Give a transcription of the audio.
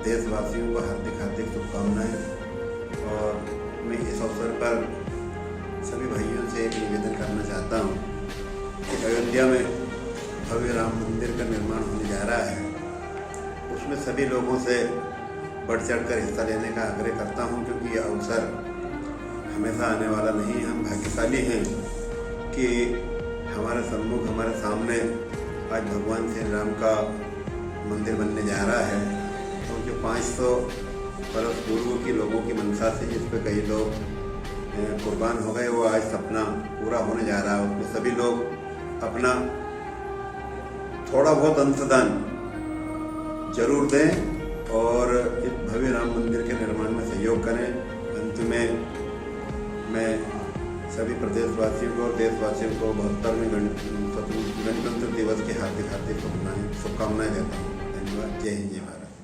देशवासियों को हार्दिक हार्दिक शुभकामनाएं। और मैं इस अवसर पर सभी भाइयों से एक निवेदन करना चाहता हूं कि अयोध्या में भव्य राम मंदिर का निर्माण होने जा रहा है, उसमें सभी लोगों से बढ़ चढ़ कर हिस्सा लेने का आग्रह करता हूं, क्योंकि यह अवसर हमेशा आने वाला नहीं है। हम भाग्यशाली हैं कि हमारे सम्मुख, हमारे सामने आज भगवान श्री राम का मंदिर बनने जा रहा है। तो जो 500 वर्ष पूर्व की लोगों की मंशा से जिस पे कई लोग कुर्बान हो गए, वो आज सपना पूरा होने जा रहा है। उसमें सभी लोग अपना थोड़ा बहुत अंशदान जरूर दें और इस भव्य राम मंदिर के निर्माण में सहयोग करें। अंत में मैं सभी प्रदेशवासियों को और देशवासियों को 72वें गणतंत्र दिवस की हार्दिक हार्दिक शुभकामनाएं देता हूँ। धन्यवाद। जय हिंद, जय भारत।